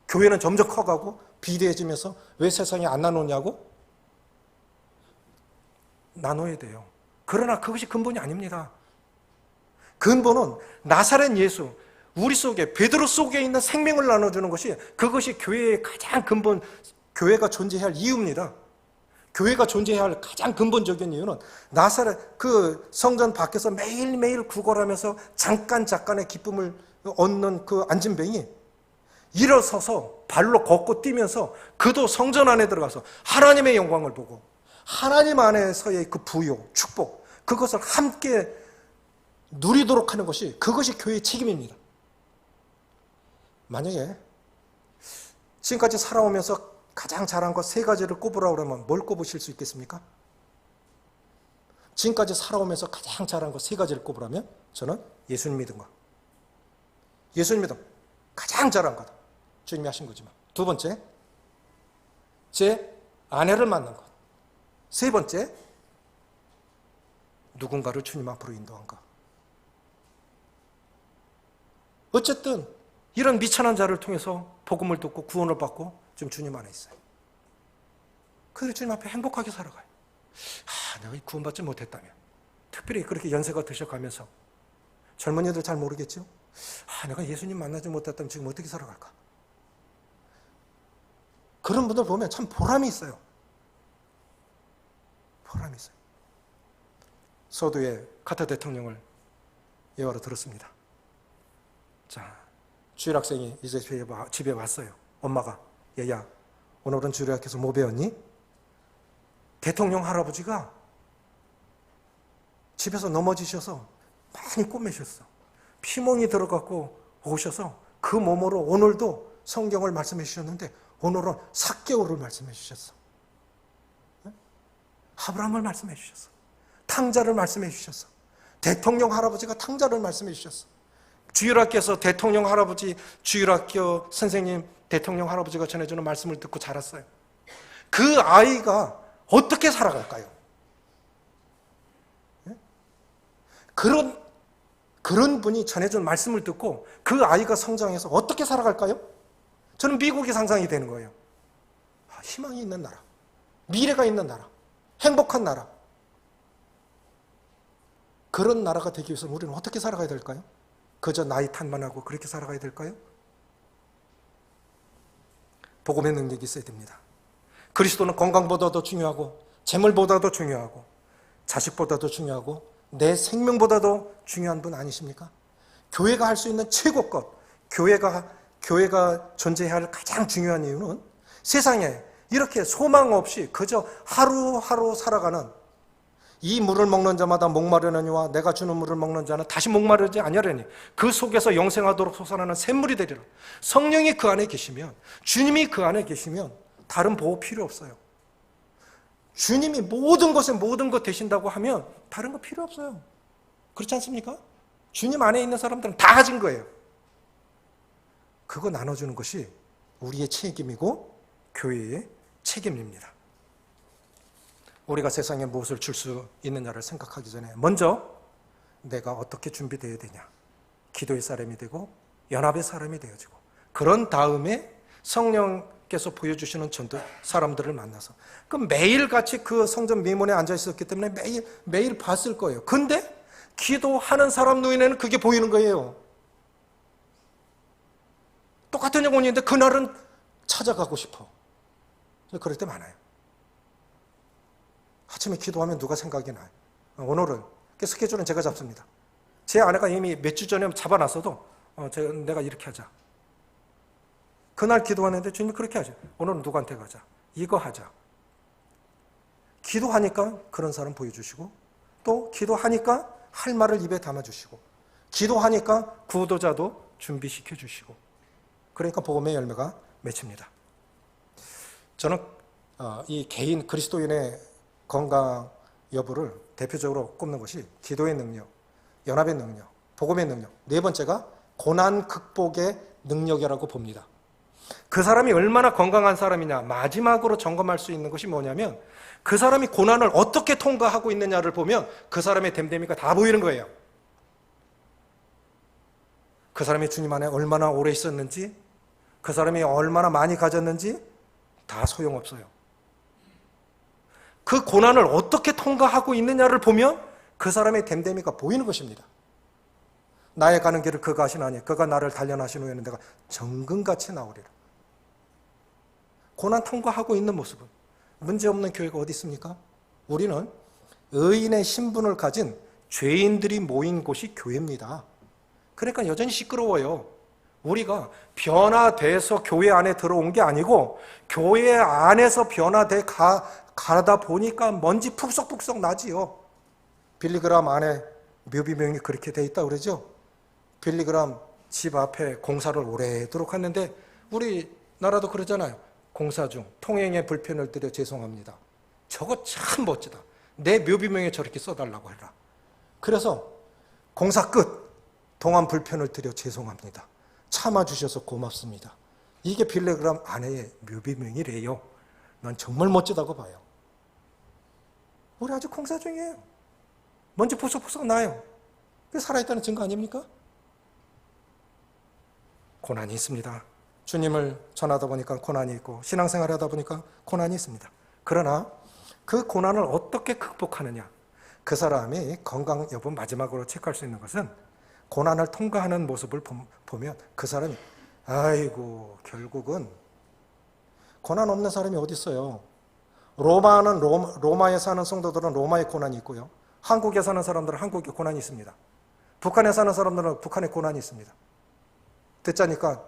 교회는 점점 커가고 비대해지면서 왜 세상에 안 나누냐고? 나눠야 돼요. 그러나 그것이 근본이 아닙니다. 근본은 나사렛 예수, 우리 속에, 베드로 속에 있는 생명을 나눠주는 것이, 그것이 교회의 가장 근본, 교회가 존재할 이유입니다. 교회가 존재해야 할 가장 근본적인 이유는 나사렛 그 성전 밖에서 매일매일 구걸하면서 잠깐의 기쁨을 얻는 그 안진뱅이 일어서서 발로 걷고 뛰면서 그도 성전 안에 들어가서 하나님의 영광을 보고 하나님 안에서의 그 부요, 축복, 그것을 함께 누리도록 하는 것이, 그것이 교회의 책임입니다. 만약에 지금까지 살아오면서 가장 잘한 것 세 가지를 꼽으라고 그러면 뭘 꼽으실 수 있겠습니까? 지금까지 살아오면서 가장 잘한 것 세 가지를 꼽으라면 저는 예수님 믿은 것, 예수님 믿음 가장 잘한 것, 주님이 하신 거지만. 두 번째, 제 아내를 만난 것. 세 번째, 누군가를 주님 앞으로 인도한 것. 어쨌든 이런 미천한 자를 통해서 복음을 듣고 구원을 받고 지금 주님 안에 있어요. 그래서 주님 앞에 행복하게 살아가요. 내가 구원받지 못했다면, 특별히 그렇게 연세가 드셔가면서 젊은이들 잘 모르겠죠? 내가 예수님 만나지 못했다면 지금 어떻게 살아갈까? 그런 분들 보면 참 보람이 있어요. 보람이 있어요. 서두에 카터 대통령을 예화로 들었습니다. 자, 주일 학생이 이제 집에 왔어요. 엄마가, 얘야, 오늘은 주일학교에서 뭐 배웠니? 대통령 할아버지가 집에서 넘어지셔서 많이 꼬매셨어. 피멍이 들어갖고 오셔서 그 몸으로 오늘도 성경을 말씀해 주셨는데 오늘은 삭개오를 말씀해 주셨어. 아브라함을 말씀해 주셨어. 탕자를 말씀해 주셨어. 대통령 할아버지가 탕자를 말씀해 주셨어. 주일학교에서 대통령 할아버지, 주일학교 선생님, 대통령 할아버지가 전해주는 말씀을 듣고 자랐어요. 그 아이가 어떻게 살아갈까요? 그런 분이 전해준 말씀을 듣고 그 아이가 성장해서 어떻게 살아갈까요? 저는 미국이 상상이 되는 거예요. 희망이 있는 나라, 미래가 있는 나라, 행복한 나라. 그런 나라가 되기 위해서 우리는 어떻게 살아가야 될까요? 그저 나이 탓만 하고 그렇게 살아가야 될까요? 복음의 능력이 있어야 됩니다. 그리스도는 건강보다도 중요하고 재물보다도 중요하고 자식보다도 중요하고 내 생명보다도 중요한 분 아니십니까? 교회가 할 수 있는 최고 것, 교회가 존재해야 할 가장 중요한 이유는 세상에 이렇게 소망 없이 그저 하루하루 살아가는, 이 물을 먹는 자마다 목마르느니와 내가 주는 물을 먹는 자는 다시 목마르지 아니하려니 그 속에서 영생하도록 솟아나는 샘물이 되리라. 성령이 그 안에 계시면, 주님이 그 안에 계시면 다른 보호 필요 없어요. 주님이 모든 것에 모든 것 되신다고 하면 다른 거 필요 없어요. 그렇지 않습니까? 주님 안에 있는 사람들은 다 가진 거예요. 그거 나눠주는 것이 우리의 책임이고 교회의 책임입니다. 우리가 세상에 무엇을 줄 수 있느냐를 생각하기 전에 먼저 내가 어떻게 준비되어야 되냐, 기도의 사람이 되고 연합의 사람이 되어지고, 그런 다음에 성령께서 보여주시는 전도 사람들을 만나서, 그럼 매일같이 그 성전 미문에 앉아 있었기 때문에 매일 봤을 거예요. 근데 기도하는 사람 눈에는 그게 보이는 거예요. 똑같은 영혼인데 그날은 찾아가고 싶어. 그럴 때 많아요. 아침에 기도하면 누가 생각이 나요? 오늘은 스케줄은 제가 잡습니다. 제 아내가 이미 몇 주 전에 잡아놨어도 내가 이렇게 하자. 그날 기도하는데 주님이 그렇게 하죠. 오늘은 누구한테 가자. 이거 하자. 기도하니까 그런 사람 보여주시고, 또 기도하니까 할 말을 입에 담아주시고, 기도하니까 구도자도 준비시켜 주시고, 그러니까 복음의 열매가 맺힙니다. 저는 이 개인 그리스도인의 건강 여부를 대표적으로 꼽는 것이 기도의 능력, 연합의 능력, 복음의 능력, 네 번째가 고난 극복의 능력이라고 봅니다. 그 사람이 얼마나 건강한 사람이냐, 마지막으로 점검할 수 있는 것이 뭐냐면 그 사람이 고난을 어떻게 통과하고 있느냐를 보면 그 사람의 됨됨이가 다 보이는 거예요. 그 사람이 주님 안에 얼마나 오래 있었는지, 그 사람이 얼마나 많이 가졌는지 다 소용없어요. 그 고난을 어떻게 통과하고 있느냐를 보면 그 사람의 됨됨이가 보이는 것입니다. 나의 가는 길을 그가 하시나니 그가 나를 단련하신 후에는 내가 정금같이 나오리라. 고난 통과하고 있는 모습은 문제없는 교회가 어디 있습니까? 우리는 의인의 신분을 가진 죄인들이 모인 곳이 교회입니다. 그러니까 여전히 시끄러워요. 우리가 변화돼서 교회 안에 들어온 게 아니고 교회 안에서 변화돼 가다 보니까 먼지 푹석푹석 나지요. 빌리그람 안에 묘비명이 그렇게 돼 있다 그러죠. 빌리그람 집 앞에 공사를 오래도록 했는데 우리나라도 그러잖아요. 공사 중 통행에 불편을 드려 죄송합니다. 저거 참 멋지다. 내 묘비명에 저렇게 써달라고 해라. 그래서 공사 끝, 동안 불편을 드려 죄송합니다. 참아주셔서 고맙습니다. 이게 빌리그람 아내의 묘비명이래요. 난 정말 멋지다고 봐요. 우리 아직 공사 중이에요. 먼지 푸석푸석 나요. 그게 살아있다는 증거 아닙니까? 고난이 있습니다. 주님을 전하다 보니까 고난이 있고 신앙생활을 하다 보니까 고난이 있습니다. 그러나 그 고난을 어떻게 극복하느냐, 그 사람이 건강 여부 마지막으로 체크할 수 있는 것은 고난을 통과하는 모습을 보면 그 사람이 아이고 결국은 고난 없는 사람이 어디 있어요. 로마에 사는 성도들은 로마의 고난이 있고요. 한국에 사는 사람들은 한국의 고난이 있습니다. 북한에 사는 사람들은 북한의 고난이 있습니다. 듣자니까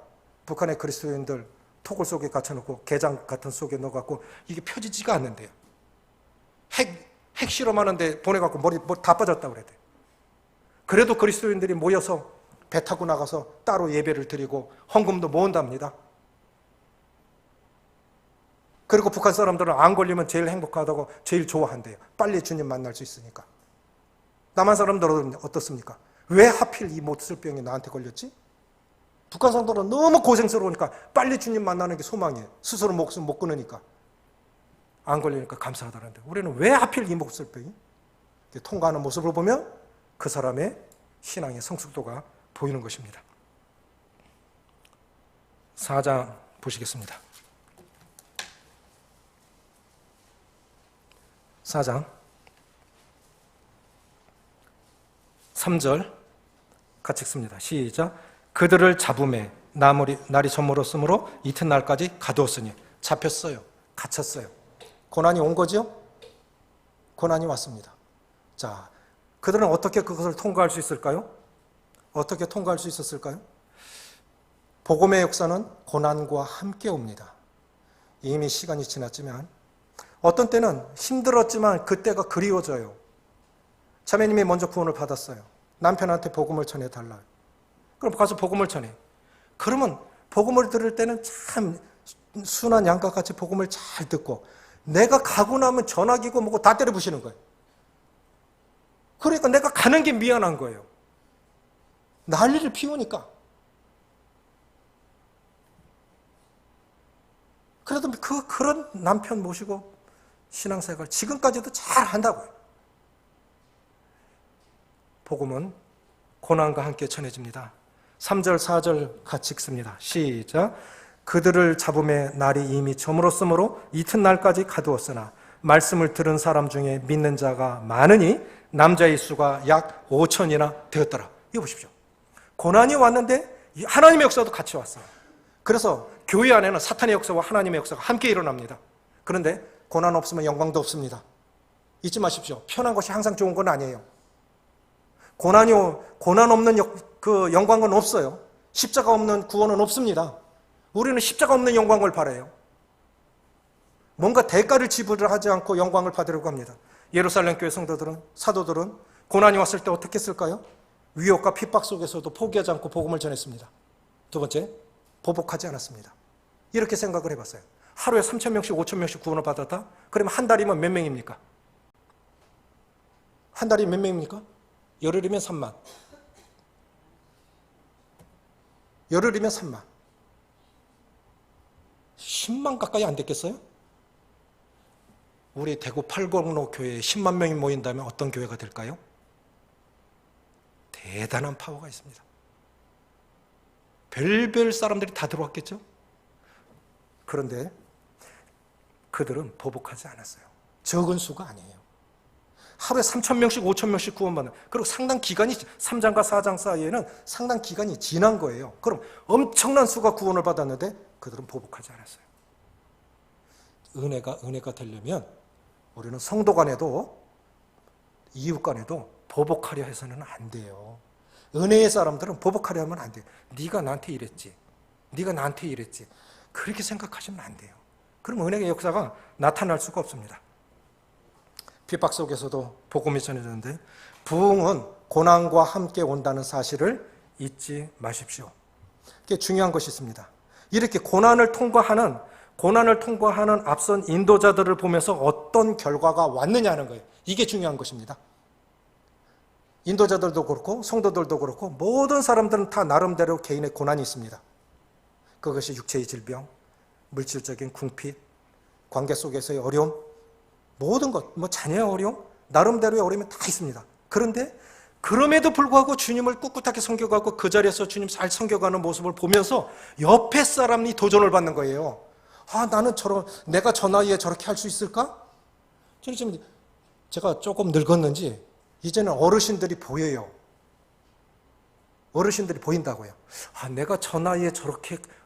북한의 그리스도인들 토굴 속에 갇혀놓고 게장 같은 속에 넣어갖고 이게 펴지지가 않는데요. 핵 실험하는데 보내갖고 머리 다 빠졌다고 그래야 돼요. 그래도 그리스도인들이 모여서 배 타고 나가서 따로 예배를 드리고 헌금도 모은답니다. 그리고 북한 사람들은 안 걸리면 제일 행복하다고 제일 좋아한대요. 빨리 주님 만날 수 있으니까. 남한 사람들은 어떻습니까? 왜 하필 이 못쓸병이 나한테 걸렸지? 북한 사람들은 너무 고생스러우니까 빨리 주님 만나는 게 소망이에요. 스스로 목숨 못 끊으니까. 안 걸리니까 감사하다는데 우리는 왜 하필 이 못쓸병이? 통과하는 모습을 보면 그 사람의 신앙의 성숙도가 보이는 것입니다. 4장 보시겠습니다. 4장 3절 같이 읽습니다. 시작. 그들을 잡음에 날이 저물었으므로 이튿날까지 가두었으니 잡혔어요. 갇혔어요. 고난이 온 거죠? 고난이 왔습니다. 자, 그들은 어떻게 그것을 통과할 수 있을까요? 어떻게 통과할 수 있었을까요? 복음의 역사는 고난과 함께 옵니다. 이미 시간이 지났지만 어떤 때는 힘들었지만 그때가 그리워져요. 자매님이 먼저 구원을 받았어요. 남편한테 복음을 전해달라요. 그럼 가서 복음을 전해. 그러면 복음을 들을 때는 참 순한 양과 같이 복음을 잘 듣고 내가 가고 나면 전화기고 뭐고 다 때려 부시는 거예요. 그러니까 내가 가는 게 미안한 거예요. 난리를 피우니까. 그래도 그런 남편 모시고 신앙생활 지금까지도 잘 한다고요. 복음은 고난과 함께 전해집니다. 3절 4절 같이 읽습니다. 시작. 그들을 잡음에 날이 이미 저물었으므로 이튿날까지 가두었으나 말씀을 들은 사람 중에 믿는 자가 많으니 남자의 수가 약 5천이나 되었더라. 이거 보십시오. 고난이 왔는데 하나님의 역사도 같이 왔어요. 그래서 교회 안에는 사탄의 역사와 하나님의 역사가 함께 일어납니다. 그런데 고난 없으면 영광도 없습니다. 잊지 마십시오. 편한 것이 항상 좋은 건 아니에요. 고난 없는 그 영광은 없어요. 십자가 없는 구원은 없습니다. 우리는 십자가 없는 영광을 바라요. 뭔가 대가를 지불하지 않고 영광을 받으려고 합니다. 예루살렘 교회 성도들은, 사도들은 고난이 왔을 때 어떻게 했을까요? 위협과 핍박 속에서도 포기하지 않고 복음을 전했습니다. 두 번째, 보복하지 않았습니다. 이렇게 생각을 해봤어요. 하루에 3,000명씩 5,000명씩 구원을 받았다? 그러면 한 달이면 몇 명입니까? 한 달이 몇 명입니까? 열흘이면 3만. 열흘이면 3만. 10만 가까이 안 됐겠어요? 우리 대구 팔공로 교회에 10만 명이 모인다면 어떤 교회가 될까요? 대단한 파워가 있습니다. 별별 사람들이 다 들어왔겠죠? 그런데 그들은 보복하지 않았어요. 적은 수가 아니에요. 하루에 3,000명씩 5,000명씩 구원받는, 그리고 상당 기간이 3장과 4장 사이에는 상당 기간이 지난 거예요. 그럼 엄청난 수가 구원을 받았는데 그들은 보복하지 않았어요. 은혜가 되려면 우리는 성도 간에도 이웃 간에도 보복하려 해서는 안 돼요. 은혜의 사람들은 보복하려 하면 안 돼요. 네가 나한테 이랬지, 네가 나한테 이랬지, 그렇게 생각하시면 안 돼요. 그럼 은혜의 역사가 나타날 수가 없습니다. 핍박 속에서도 복음이 전해졌는데, 부흥은 고난과 함께 온다는 사실을 잊지 마십시오. 이게 중요한 것이 있습니다. 이렇게 고난을 통과하는 앞선 인도자들을 보면서 어떤 결과가 왔느냐는 거예요. 이게 중요한 것입니다. 인도자들도 그렇고 성도들도 그렇고 모든 사람들은 다 나름대로 개인의 고난이 있습니다. 그것이 육체의 질병, 물질적인 궁핍, 관계 속에서의 어려움, 모든 것, 자녀의 어려움, 나름대로의 어려움이 다 있습니다. 그런데 그럼에도 불구하고 주님을 꿋꿋하게 섬겨가고 그 자리에서 주님 잘 섬겨가는 모습을 보면서 옆에 사람이 도전을 받는 거예요. 나는 내가 저 나이에 저렇게 할 수 있을까? 지금 제가 조금 늙었는지 이제는 어르신들이 보여요. 어르신들이 보인다고요. 내가 저 나이에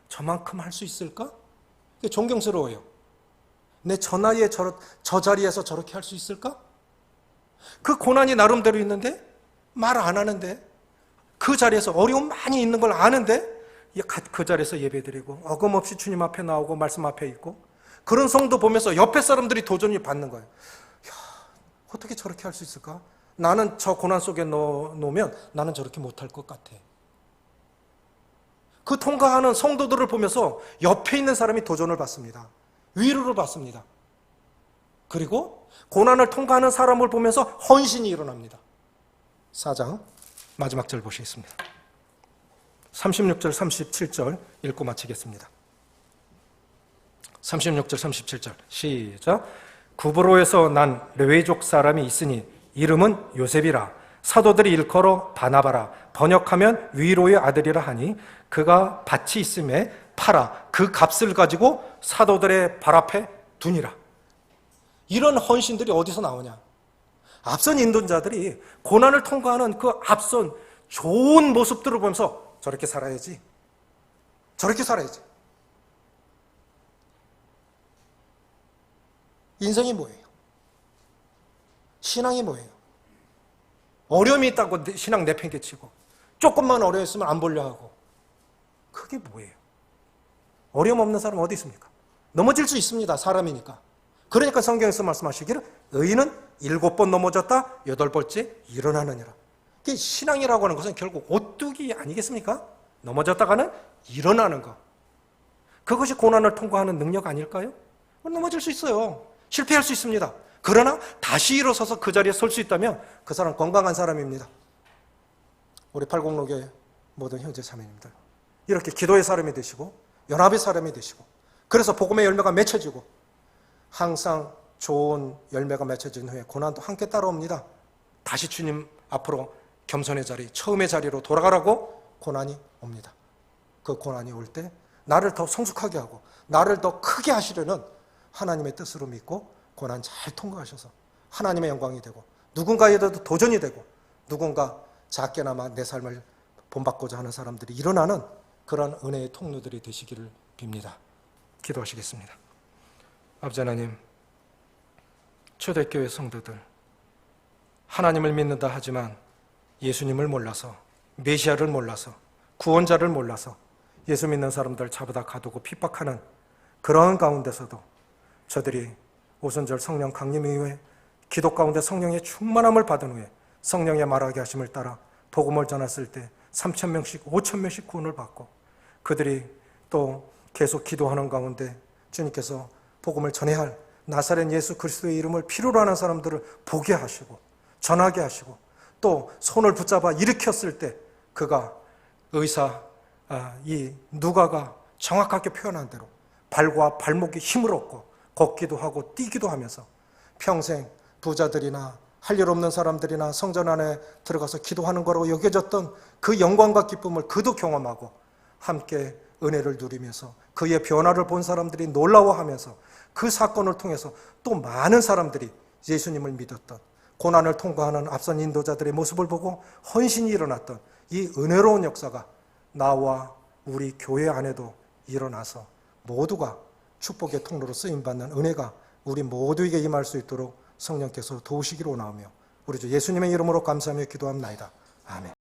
저만큼 할 수 있을까? 존경스러워요. 내 저 나이에 저 자리에서 저렇게 할 수 있을까? 그 고난이 나름대로 있는데 말 안 하는데, 그 자리에서 어려움 많이 있는 걸 아는데 그 자리에서 예배드리고 어김없이 주님 앞에 나오고 말씀 앞에 있고, 그런 성도 보면서 옆에 사람들이 도전이 받는 거예요. 어떻게 저렇게 할 수 있을까? 나는 저 고난 속에 놓으면 나는 저렇게 못할 것 같아. 그 통과하는 성도들을 보면서 옆에 있는 사람이 도전을 받습니다. 위로를 받습니다. 그리고 고난을 통과하는 사람을 보면서 헌신이 일어납니다. 4장 마지막 절 보시겠습니다. 36절 37절 읽고 마치겠습니다. 36절 37절 시작. 구브로에서 난 레위족 사람이 있으니 이름은 요셉이라. 사도들이 일컬어 바나바라. 번역하면 위로의 아들이라 하니 그가 밭이 있음에 팔아 그 값을 가지고 사도들의 발 앞에 두니라. 이런 헌신들이 어디서 나오냐? 앞선 인도자들이 고난을 통과하는 그 앞선 좋은 모습들을 보면서 저렇게 살아야지, 저렇게 살아야지. 인생이 뭐예요? 신앙이 뭐예요? 어려움이 있다고 신앙 내팽개치고 조금만 어려웠으면 안 보려 하고, 그게 뭐예요? 어려움 없는 사람 어디 있습니까? 넘어질 수 있습니다. 사람이니까. 그러니까 성경에서 말씀하시기를 의인은 7번 넘어졌다 8번째 일어나느니라. 이게 신앙이라고 하는 것은 결국 오뚜기 아니겠습니까? 넘어졌다가는 일어나는 것. 그것이 고난을 통과하는 능력 아닐까요? 넘어질 수 있어요. 실패할 수 있습니다. 그러나 다시 일어서서 그 자리에 설 수 있다면 그 사람 건강한 사람입니다. 우리 팔공로교회 모든 형제 자매님들, 이렇게 기도의 사람이 되시고 연합의 사람이 되시고, 그래서 복음의 열매가 맺혀지고 항상 좋은 열매가 맺혀진 후에 고난도 함께 따라옵니다. 다시 주님 앞으로 겸손의 자리, 처음의 자리로 돌아가라고 고난이 옵니다. 그 고난이 올 때 나를 더 성숙하게 하고 나를 더 크게 하시려는 하나님의 뜻으로 믿고 고난 잘 통과하셔서 하나님의 영광이 되고 누군가에게도 도전이 되고 누군가 작게나마 내 삶을 본받고자 하는 사람들이 일어나는 그런 은혜의 통로들이 되시기를 빕니다. 기도하시겠습니다. 아버지 하나님, 초대교회 성도들, 하나님을 믿는다 하지만 예수님을 몰라서, 메시아를 몰라서, 구원자를 몰라서 예수 믿는 사람들 잡아다 가두고 핍박하는 그런 가운데서도 저들이 오순절 성령 강림 이후에 기도 가운데 성령의 충만함을 받은 후에 성령의 말하게 하심을 따라 복음을 전했을 때 3,000명씩 5,000명씩 구원을 받고, 그들이 또 계속 기도하는 가운데 주님께서 복음을 전해야 할 나사렛 예수 그리스도의 이름을 필요로 하는 사람들을 보게 하시고 전하게 하시고, 또 손을 붙잡아 일으켰을 때 그가 이 누가가 정확하게 표현한 대로 발과 발목에 힘을 얻고 걷기도 하고 뛰기도 하면서 평생 부자들이나 할 일 없는 사람들이나 성전 안에 들어가서 기도하는 거라고 여겨졌던 그 영광과 기쁨을 그도 경험하고 함께 은혜를 누리면서 그의 변화를 본 사람들이 놀라워하면서 그 사건을 통해서 또 많은 사람들이 예수님을 믿었던, 고난을 통과하는 앞선 인도자들의 모습을 보고 헌신이 일어났던 이 은혜로운 역사가 나와 우리 교회 안에도 일어나서 모두가 축복의 통로로 쓰임받는 은혜가 우리 모두에게 임할 수 있도록 성령께서 도우시기로 원하오며 우리 주 예수님의 이름으로 감사하며 기도합나이다. 아멘.